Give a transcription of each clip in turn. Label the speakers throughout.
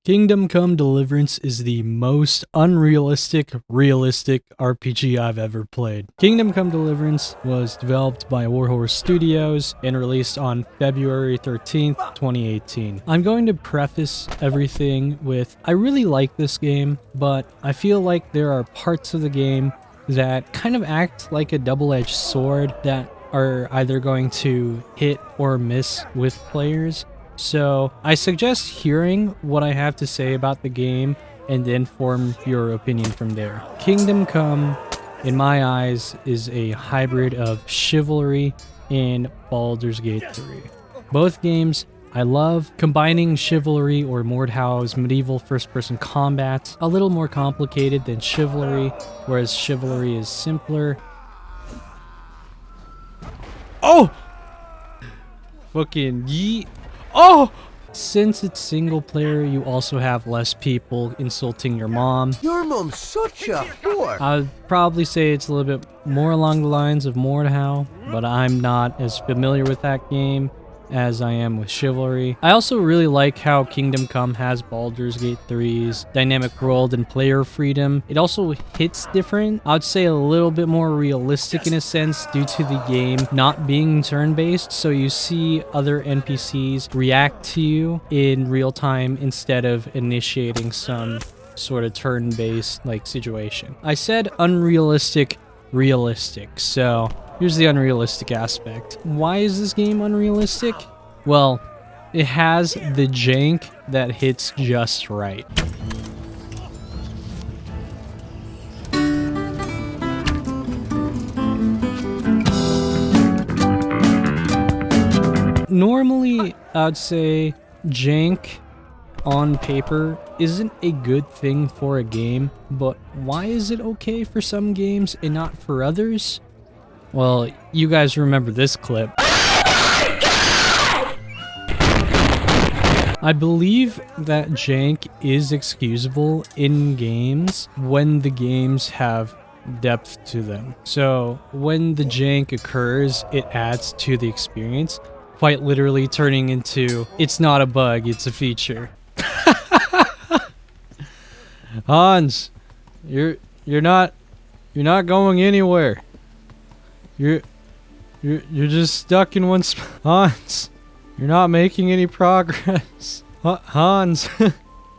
Speaker 1: Kingdom Come Deliverance is the most unrealistic, realistic RPG I've ever played. Kingdom Come Deliverance was developed by Warhorse Studios and released on February 13th, 2018. I'm going to preface everything with, I really like this game, but I feel like there are parts of the game that kind of act like a double-edged sword that are either going to hit or miss with players. So I suggest hearing what I have to say about the game and then form your opinion from there. Kingdom Come, in my eyes, is a hybrid of Chivalry and Baldur's Gate 3. Both games I love. Combining Chivalry or Mordhau's medieval first-person combat, a little more complicated than Chivalry, whereas Chivalry is simpler. Oh! Fucking yeet. Oh! Since it's single player, you also have less people insulting your mom.
Speaker 2: Your mom's such a whore.
Speaker 1: I'd probably say it's a little bit more along the lines of Mordhau, but I'm not as familiar with that game as I am with Chivalry. I also really like how Kingdom Come has Baldur's Gate 3's dynamic world and player freedom. It also hits different. I would say a little bit more realistic in a sense due to the game not being turn-based, so you see other NPCs react to you in real time instead of initiating some sort of turn-based like situation. I said unrealistic, realistic, so here's the unrealistic aspect. Why is this game unrealistic? Well, it has the jank that hits just right. Normally, I'd say jank on paper isn't a good thing for a game, but why is it okay for some games and not for others? Well, you guys remember this clip. I believe that jank is excusable in games when the games have depth to them. So when the jank occurs, it adds to the experience, quite literally turning into, it's not a bug, it's a feature. Hans, you're not going anywhere. You're just stuck in one spot. Hans, you're not making any progress. Hans,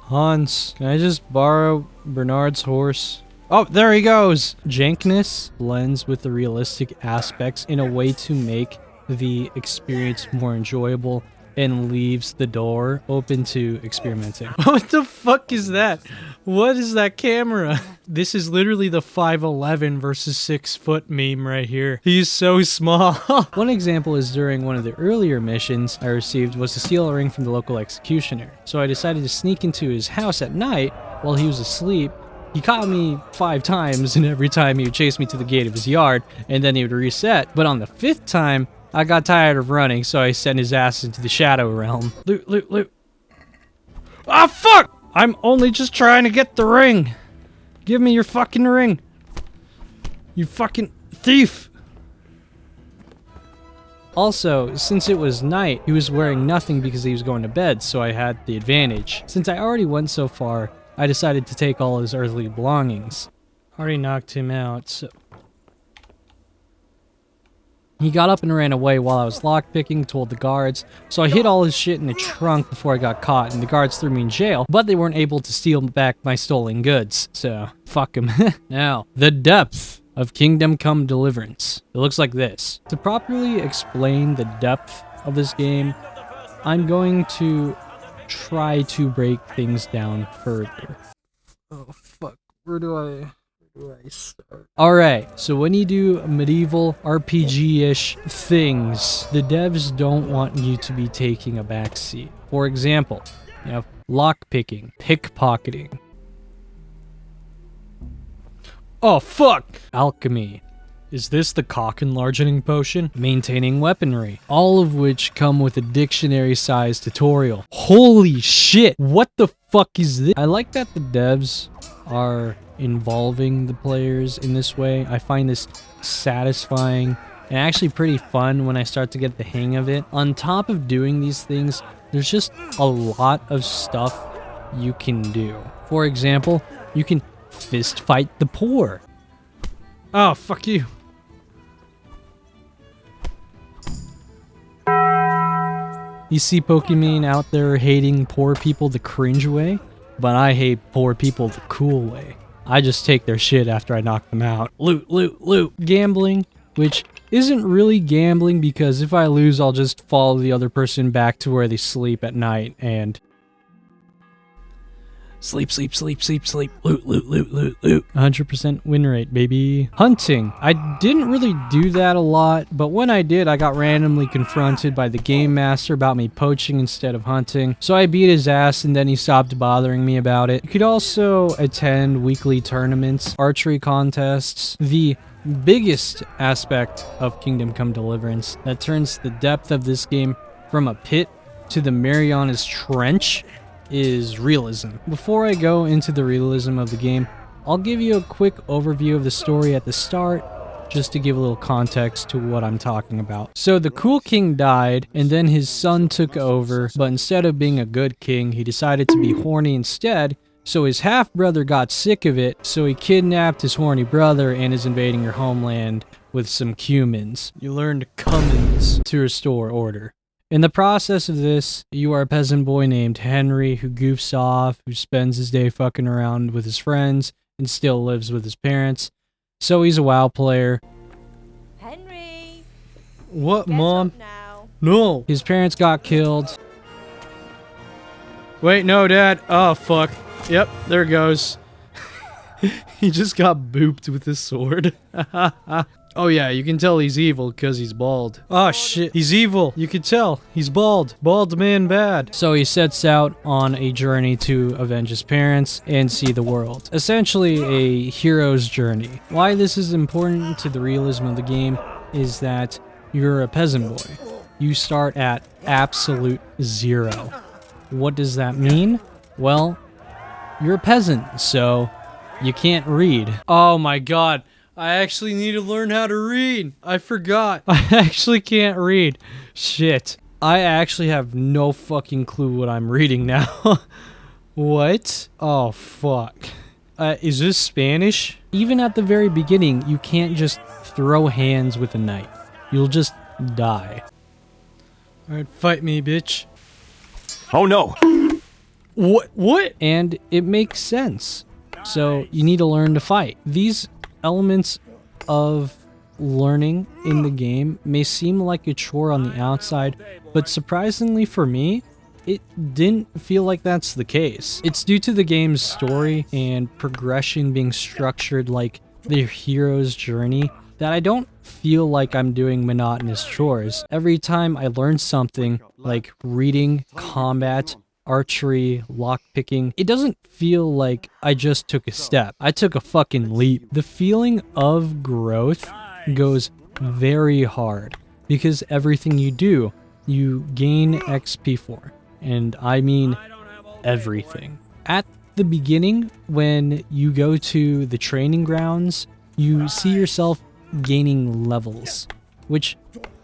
Speaker 1: Hans, can I just borrow Bernard's horse? Oh, there he goes. Jankness blends with the realistic aspects in a way to make the experience more enjoyable and leaves the door open to experimenting. What the fuck is that? What is that camera? This is literally the 5'11" versus 6 foot meme right here. He's so small. One example is during one of the earlier missions I received was to steal a ring from the local executioner. So I decided to sneak into his house at night while he was asleep. He caught me 5 times, and every time he would chase me to the gate of his yard, and then he would reset. But on the 5th time, I got tired of running, so I sent his ass into the Shadow Realm. Loot, loot, loot. Ah, fuck! I'm only just trying to get the ring. Give me your fucking ring. You fucking thief. Also, since it was night, he was wearing nothing because he was going to bed, so I had the advantage. Since I already went so far, I decided to take all his earthly belongings. Already knocked him out, so... He got up and ran away while I was lockpicking, told the guards, so I hid all his shit in the trunk before I got caught, and the guards threw me in jail, but they weren't able to steal back my stolen goods, so fuck them. Now, the depth of Kingdom Come Deliverance. It looks like this. To properly explain the depth of this game, I'm going to try to break things down further. Oh fuck, where do I start? Alright, so when you do medieval RPG-ish things, the devs don't want you to be taking a backseat. For example, you have lockpicking, pickpocketing. Oh fuck! Alchemy. Is this the cock enlarging potion? Maintaining weaponry. All of which come with a dictionary-sized tutorial. Holy shit! What the fuck is this? I like that the devs are involving the players in this way. I find this satisfying and actually pretty fun when I start to get the hang of it. On top of doing these things, there's just a lot of stuff you can do. For example, you can fist fight the poor. Oh, fuck you. You see Pokemon out there hating poor people the cringe way, but I hate poor people the cool way. I just take their shit after I knock them out. Loot, loot, loot. Gambling, which isn't really gambling because if I lose, I'll just follow the other person back to where they sleep at night and sleep, sleep, sleep, sleep, sleep, loot, loot, loot, loot, loot. 100% win rate, baby. Hunting. I didn't really do that a lot, but when I did, I got randomly confronted by the game master about me poaching instead of hunting. So I beat his ass and then he stopped bothering me about it. You could also attend weekly tournaments, archery contests. The biggest aspect of Kingdom Come Deliverance that turns the depth of this game from a pit to the Mariana's Trench is realism. Before I go into the realism of the game, I'll give you a quick overview of the story at the start, just to give a little context to what I'm talking about. So the cool king died, and then his son took over, but instead of being a good king, he decided to be horny instead, so his half-brother got sick of it, so he kidnapped his horny brother and is invading your homeland with some cumins. You learned cummins to restore order. In the process of this, you are a peasant boy named Henry who goofs off, who spends his day fucking around with his friends, and still lives with his parents. So he's a WoW player.
Speaker 3: Henry!
Speaker 1: What,
Speaker 3: Get
Speaker 1: Mom?
Speaker 3: up now.
Speaker 1: No! His parents got killed. Wait, no, Dad. Oh, fuck. Yep, there it goes. He just got booped with his sword. Oh yeah, you can tell he's evil because he's bald. Oh shit, he's evil. You can tell. He's bald. Bald man bad. So he sets out on a journey to avenge his parents and see the world. Essentially a hero's journey. Why this is important to the realism of the game is that you're a peasant boy. You start at absolute zero. What does that mean? Well, you're a peasant, so you can't read. Oh my god. I actually need to learn how to read. I forgot. I actually can't read. Shit. I actually have no fucking clue what I'm reading now. What? Oh, fuck. Is this Spanish? Even at the very beginning, you can't just throw hands with a knife. You'll just die. Alright, fight me, bitch.
Speaker 4: Oh no!
Speaker 1: What? And it makes sense. So, you need to learn to fight. These elements of learning in the game may seem like a chore on the outside, but surprisingly for me, it didn't feel like that's the case. It's due to the game's story and progression being structured like the hero's journey that I don't feel like I'm doing monotonous chores. Every time I learn something like reading, combat, archery, lockpicking, it doesn't feel like I just took a step. I took a fucking leap. The feeling of growth goes very hard because everything you do, you gain XP for. And I mean everything. At the beginning, when you go to the training grounds, you see yourself gaining levels, which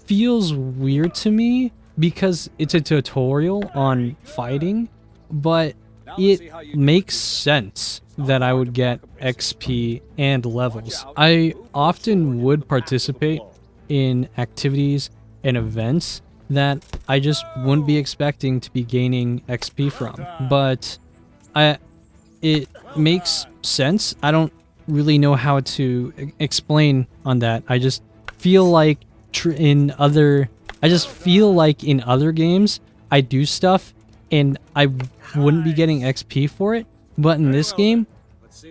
Speaker 1: feels weird to me because it's a tutorial on fighting, but it makes sense that I would get XP and levels. I often would participate in activities and events that I just wouldn't be expecting to be gaining XP from, but it makes sense. I don't really know how to explain on that. I just feel like in other games, I do stuff and I wouldn't be getting XP for it, but in this game,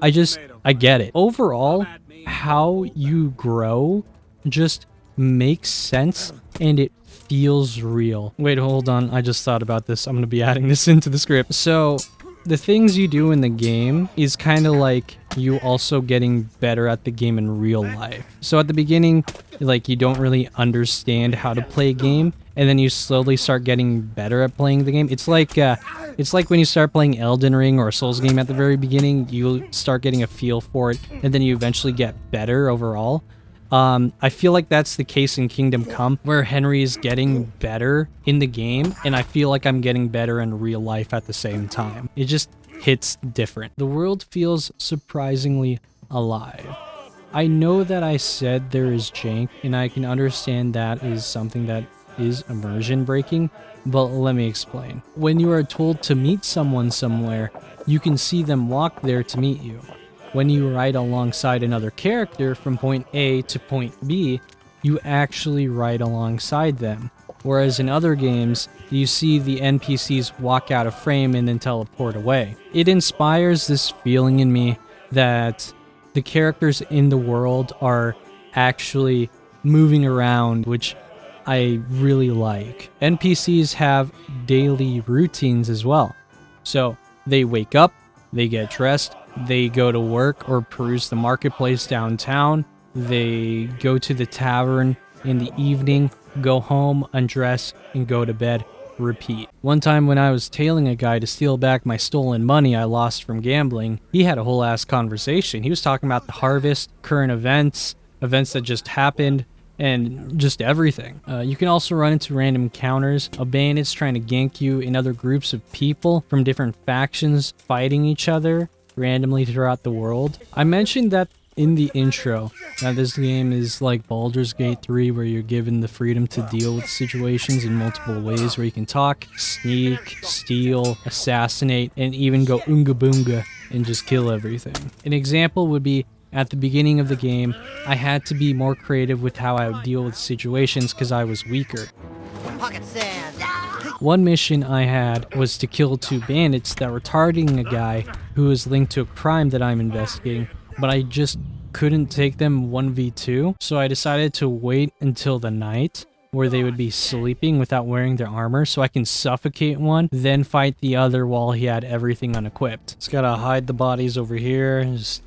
Speaker 1: I get it. Overall, how you grow just makes sense and it feels real. Wait, hold on. I just thought about this. I'm going to be adding this into the script. So, the things you do in the game is kind of like you also getting better at the game in real life. So at the beginning, like, you don't really understand how to play a game, and then you slowly start getting better at playing the game. It's like when you start playing Elden Ring or a Souls game at the very beginning, you start getting a feel for it, and then you eventually get better overall. I feel like that's the case in Kingdom Come, where Henry is getting better in the game, and I feel like I'm getting better in real life at the same time. It just hits different. The world feels surprisingly alive. I know that I said there is jank, and I can understand that is something that is immersion breaking, but let me explain. When you are told to meet someone somewhere, you can see them walk there to meet you. When you ride alongside another character from point A to point B, you actually ride alongside them. Whereas in other games, you see the NPCs walk out of frame and then teleport away. It inspires this feeling in me that the characters in the world are actually moving around, which I really like. NPCs have daily routines as well. So they wake up, they get dressed, they go to work or peruse the marketplace downtown, they go to the tavern in the evening, go home, undress, and go to bed, repeat. One time when I was tailing a guy to steal back my stolen money I lost from gambling, he had a whole ass conversation. He was talking about the harvest, current events that just happened, and just everything. You can also run into random encounters of bandits trying to gank you and other groups of people from different factions fighting each other randomly throughout the world. I mentioned that in the intro that this game is like Baldur's Gate 3, where you're given the freedom to deal with situations in multiple ways, where you can talk, sneak, steal, assassinate, and even go oonga boonga and just kill everything. An example would be at the beginning of the game, I had to be more creative with how I would deal with situations because I was weaker.
Speaker 2: Pocket sand.
Speaker 1: One mission I had was to kill 2 bandits that were targeting a guy who was linked to a crime that I'm investigating, but I just couldn't take them 1v2, so I decided to wait until the night where they would be sleeping without wearing their armor so I can suffocate one, then fight the other while he had everything unequipped. Just gotta hide the bodies over here. Just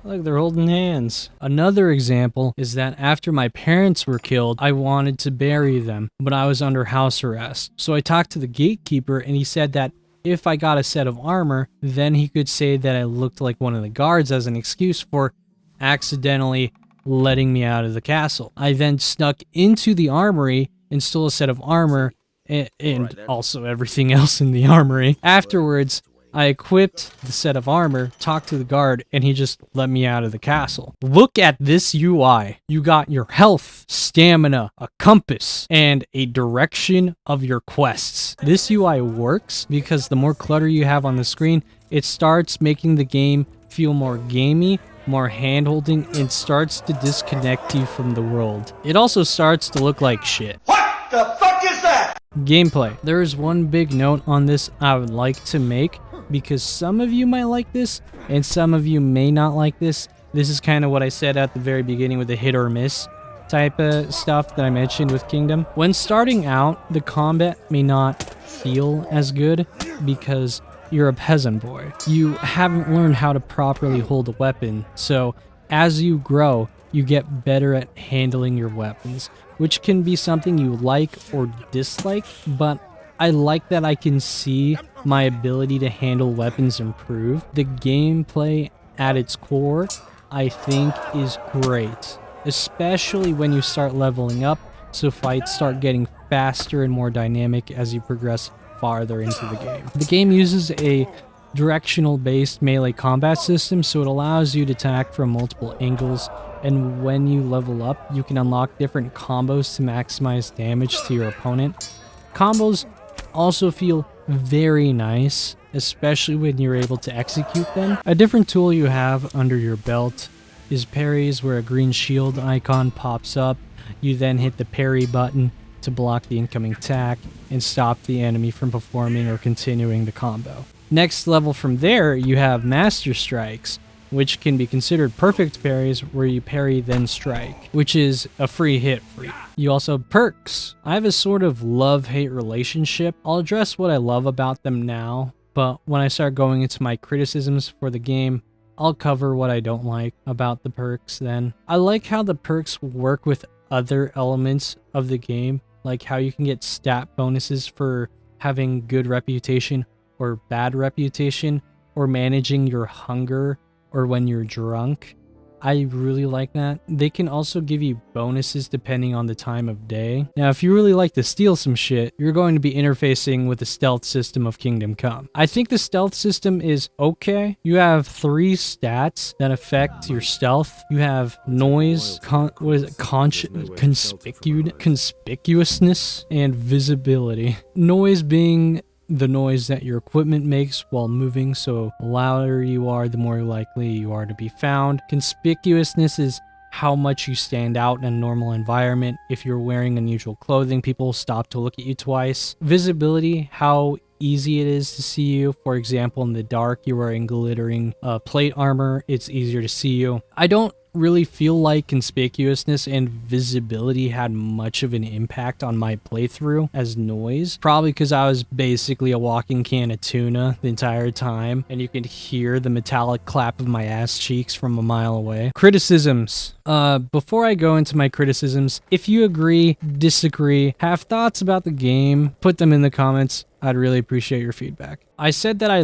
Speaker 1: look, they're holding hands. Another example is that after my parents were killed, I wanted to bury them, but I was under house arrest. So I talked to the gatekeeper and he said that if I got a set of armor, then he could say that I looked like one of the guards as an excuse for accidentally letting me out of the castle. I then snuck into the armory and stole a set of armor and also everything else in the armory. Afterwards, I equipped the set of armor, talked to the guard, and he just let me out of the castle. Look at this UI. You got your health, stamina, a compass, and a direction of your quests. This UI works because the more clutter you have on the screen, it starts making the game feel more gamey, more hand-holding, and starts to disconnect you from the world. It also starts to look like shit.
Speaker 5: What the fuck is that?
Speaker 1: Gameplay. There is one big note on this I would like to make, because some of you might like this and some of you may not like this. This is kind of what I said at the very beginning with the hit or miss type of stuff that I mentioned with Kingdom. When starting out, the combat may not feel as good because you're a peasant boy. You haven't learned how to properly hold a weapon, so as you grow, you get better at handling your weapons, which can be something you like or dislike, but I like that I can see my ability to handle weapons improve. The gameplay at its core, I think, is great, especially when you start leveling up, so fights start getting faster and more dynamic as you progress farther into the game. The game uses a directional based melee combat system, so it allows you to attack from multiple angles, and when you level up, you can unlock different combos to maximize damage to your opponent. Combos also feel very nice, especially when you're able to execute them. A different tool you have under your belt is parries, where a green shield icon pops up. You then hit the parry button to block the incoming attack and stop the enemy from performing or continuing the combo. Next level from there, you have Master Strikes, which can be considered perfect parries, where you parry then strike, which is a free hit for you. You also have perks. I have a sort of love-hate relationship. I'll address what I love about them now, but when I start going into my criticisms for the game, I'll cover what I don't like about the perks then. I like how the perks work with other elements of the game, like how you can get stat bonuses for having good reputation or bad reputation, or managing your hunger, or when you're drunk. I really like that. They can also give you bonuses depending on the time of day. Now, if you really like to steal some shit, you're going to be interfacing with the stealth system of Kingdom Come. I think the stealth system is okay. You have 3 stats that affect your stealth. You have noise, conspicuousness, and visibility. Noise being the noise that your equipment makes while moving, so the louder you are, the more likely you are to be found. Conspicuousness is how much you stand out in a normal environment. If you're wearing unusual clothing, people stop to look at you twice. Visibility, how easy it is to see you. For example, in the dark, you're wearing glittering plate armor, it's easier to see you. I don't really feel like conspicuousness and visibility had much of an impact on my playthrough as noise, probably because I was basically a walking can of tuna the entire time, and you could hear the metallic clap of my ass cheeks from a mile away. Criticisms. Before I go into my criticisms, if you agree, disagree, have thoughts about the game, put them in the comments. I'd really appreciate your feedback. I said that I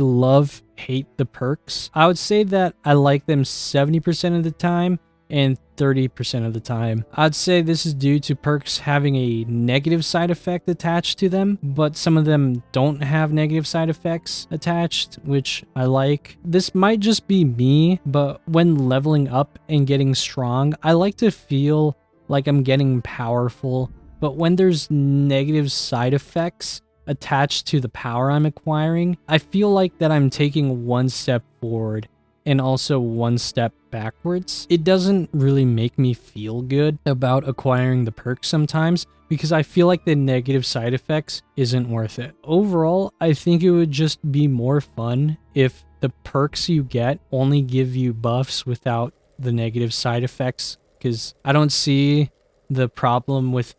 Speaker 1: hate the perks. I would say that I like them 70% of the time and 30% of the time. I'd say this is due to perks having a negative side effect attached to them, but some of them don't have negative side effects attached, which I like. This might just be me, but when leveling up and getting strong, I like to feel like I'm getting powerful, but when there's negative side effects attached to the power I'm acquiring, I feel like that I'm taking one step forward and also one step backwards. It doesn't really make me feel good about acquiring the perks sometimes because I feel like the negative side effects isn't worth it. Overall, I think it would just be more fun if the perks you get only give you buffs without the negative side effects, because I don't see the problem with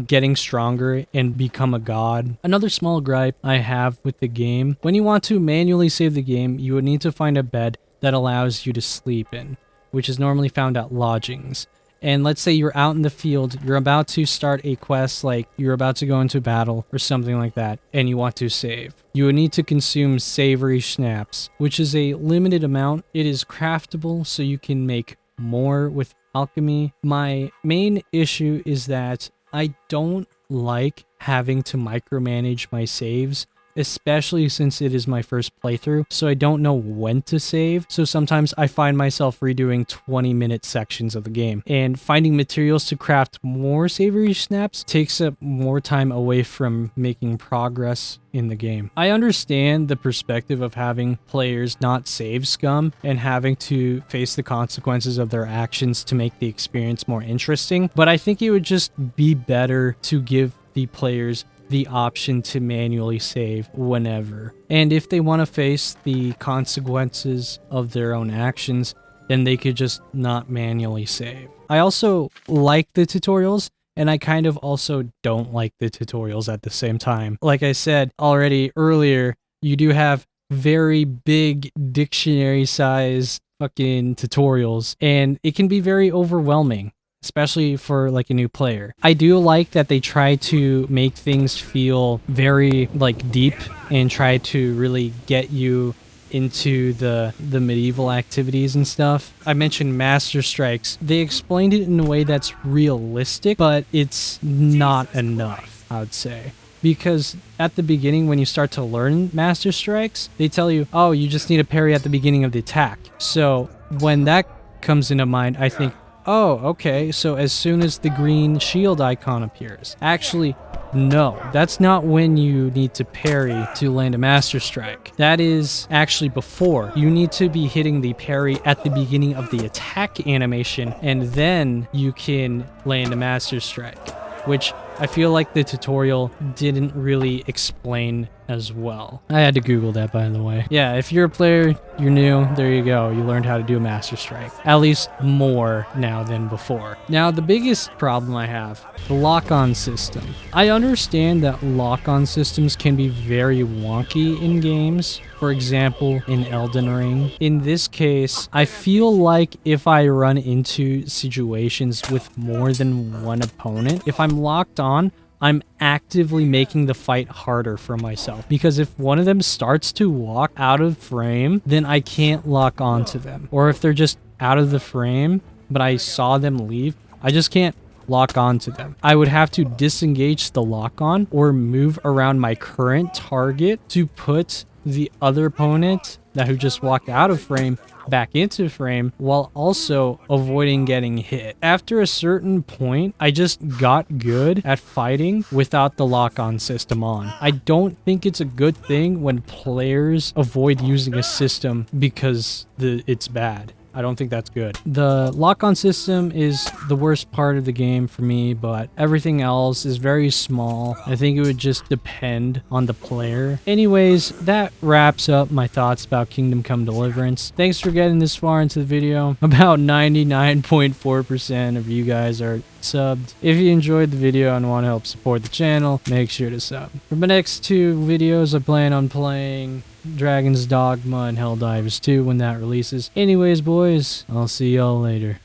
Speaker 1: getting stronger and become a god. Another small gripe I have with the game, when you want to manually save the game, you would need to find a bed that allows you to sleep in, which is normally found at lodgings. And let's say you're out in the field, you're about to start a quest, like you're about to go into battle or something like that, and you want to save. You would need to consume savory schnapps, which is a limited amount. It is craftable, so you can make more with alchemy. My main issue is that I don't like having to micromanage my saves, especially since it is my first playthrough, so I don't know when to save. So sometimes I find myself redoing 20-minute sections of the game, and finding materials to craft more savory snaps takes up more time away from making progress in the game. I understand the perspective of having players not save scum and having to face the consequences of their actions to make the experience more interesting, but I think it would just be better to give the players the option to manually save whenever. And if they want to face the consequences of their own actions, then they could just not manually save. I also like the tutorials, and I kind of also don't like the tutorials at the same time. Like I said already earlier, you do have very big dictionary-sized fucking tutorials, and it can be very overwhelming, especially for like a new player. I do like that they try to make things feel very like deep and try to really get you into the medieval activities and stuff. I mentioned Master Strikes. They explained it in a way that's realistic, but it's not enough, I would say. Because at the beginning, when you start to learn Master Strikes, they tell you, oh, you just need a parry at the beginning of the attack. So when that comes into mind, I think, oh, okay, so as soon as the green shield icon appears. Actually, no, that's not when you need to parry to land a Master Strike. That is actually before. You need to be hitting the parry at the beginning of the attack animation, and then you can land a Master Strike, which I feel like the tutorial didn't really explain as well. I had to Google that, by the way. Yeah, if you're a player, you're new, there you go. You learned how to do a Master Strike. At least more now than before. Now, the biggest problem I have, the lock-on system. I understand that lock-on systems can be very wonky in games. For example, in Elden Ring. In this case, I feel like if I run into situations with more than one opponent, if I'm locked on, I'm actively making the fight harder for myself, because if one of them starts to walk out of frame, then I can't lock onto them. Or if they're just out of the frame, but I saw them leave, I just can't lock on to them. I would have to disengage the lock on or move around my current target to put the other opponent that who just walked out of frame back into frame while also avoiding getting hit. After a certain point, I just got good at fighting without the lock-on system on. I don't think it's a good thing when players avoid using a system because it's bad. I don't think that's good. The lock-on system is the worst part of the game for me, but everything else is very small. I think it would just depend on the player. Anyways, that wraps up my thoughts about Kingdom Come Deliverance. Thanks for getting this far into the video. About 99.4% of you guys are subbed. If you enjoyed the video and want to help support the channel, make sure to sub. For my next 2 videos, I plan on playing Dragon's Dogma and Helldivers 2 when that releases. Anyways, boys, I'll see y'all later.